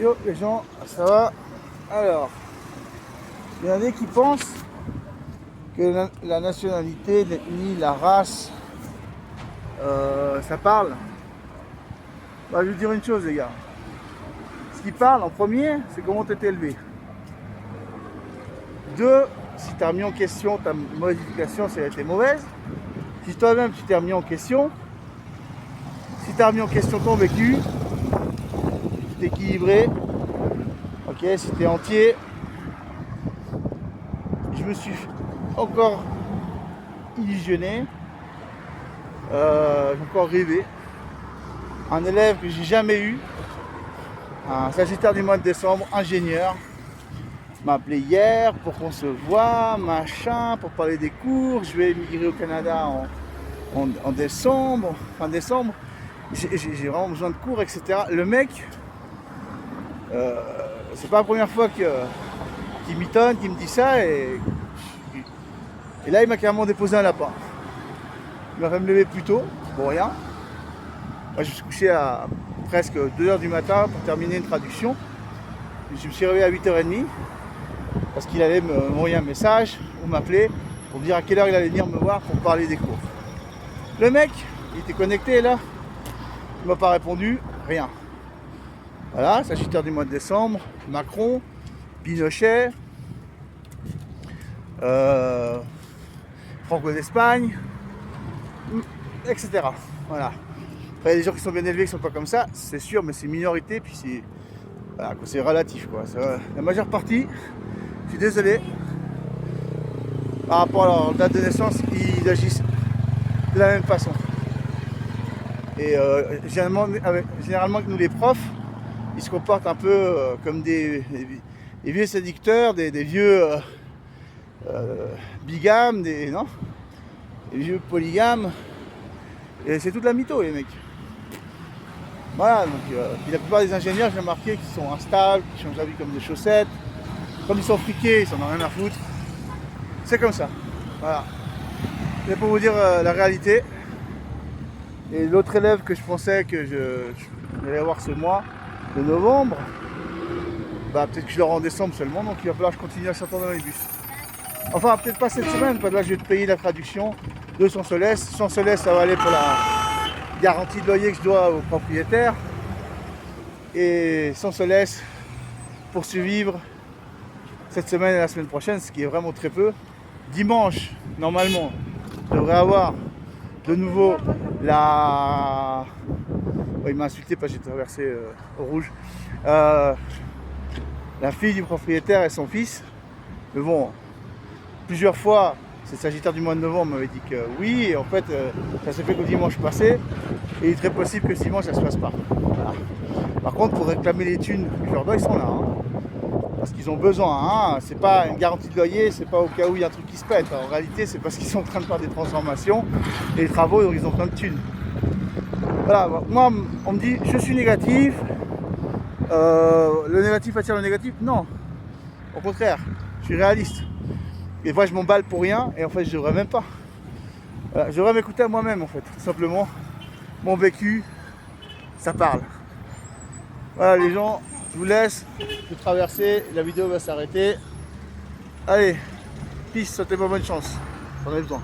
Yo les gens, ça va? Alors, il y en a qui pensent que la nationalité, l'ethnie, la race, ça parle. Bah, je vais vous dire une chose les gars. Ce qui parle en premier, c'est comment tu es élevé. Deux, si tu as remis en question ta modification, si elle était mauvaise. Si toi-même tu t'es remis en question. Si tu as remis en question ton vécu, si tu es équilibré, ok, si tu es entier. Je me suis encore illusionné, j'ai encore rêvé. Un élève que j'ai jamais eu, un sagittaire du mois de décembre, ingénieur, m'a appelé hier pour qu'on se voit, machin, pour parler des cours. Je vais émigrer au Canada en décembre, fin décembre. J'ai vraiment besoin de cours, etc. Le mec, c'est pas la première fois qu'il mitonne, qu'il me dit ça, et là il m'a carrément déposé un lapin. Il m'a fait me lever plus tôt, pour rien. Moi je me suis couché à presque 2h du matin pour terminer une traduction. Je me suis réveillé à 8h30 parce qu'il allait m'envoyer un message ou m'appeler pour me dire à quelle heure il allait venir me voir pour parler des cours. Le mec, il était connecté là, il m'a pas répondu, rien. Voilà, Sagittaire du mois de décembre, Macron, Pinochet, Franco d'Espagne, etc. Voilà. Après, il y a des gens qui sont bien élevés qui sont pas comme ça, c'est sûr, mais c'est une minorité, puis c'est voilà, relatif, quoi. La majeure partie, je suis désolé, par rapport à leur date de naissance, ils agissent de la même façon. Et généralement, nous les profs, ils se comportent un peu comme des vieux séducteurs, des vieux bigames, des vieux polygames. Et c'est toute la mytho, les mecs. Voilà, donc puis la plupart des ingénieurs, j'ai remarqué qu'ils sont instables, qu'ils changent la vie comme des chaussettes. Comme ils sont friqués, ils en ont rien à foutre. C'est comme ça. Voilà. C'est pour vous dire la réalité. Et l'autre élève que je pensais que j'allais avoir ce mois de novembre, bah peut-être que je l'aurai en décembre seulement, donc il va falloir que je continue à s'attendre dans les bus. Enfin, peut-être pas cette semaine, parce que là je vais te payer la traduction de Sans Solès. Sans Solès, ça va aller pour la garantie de loyer que je dois au propriétaire. Et Sans Solès pour survivre cette semaine et la semaine prochaine, ce qui est vraiment très peu. Dimanche, normalement, je devrais avoir de nouveau la... Oh, il m'a insulté parce que j'ai traversé au rouge. La fille du propriétaire et son fils. Mais bon, plusieurs fois, c'est Sagittaire du mois de novembre m'avait dit que oui, et en fait, ça s'est fait qu'au dimanche passé, et il est très possible que ce dimanche, ça se passe pas. Voilà. Par contre, pour réclamer les thunes que je leur dois, ils sont là. Hein. Parce qu'ils ont besoin. Hein. C'est pas une garantie de loyer, c'est pas au cas où il y a un truc qui se pète. En réalité, c'est parce qu'ils sont en train de faire des transformations et les travaux, donc ils ont plein de thunes. Voilà, moi, on me dit, je suis négatif. Le négatif attire le négatif. Non, au contraire, je suis réaliste. Des fois, je m'emballe pour rien et en fait, je devrais même pas. Voilà, je devrais m'écouter à moi-même, en fait, tout simplement. Mon vécu, ça parle. Voilà, les gens, je vous laisse. Je vais traverser, la vidéo va s'arrêter. Allez, peace, souhaitez-moi bonne chance. J'en ai besoin.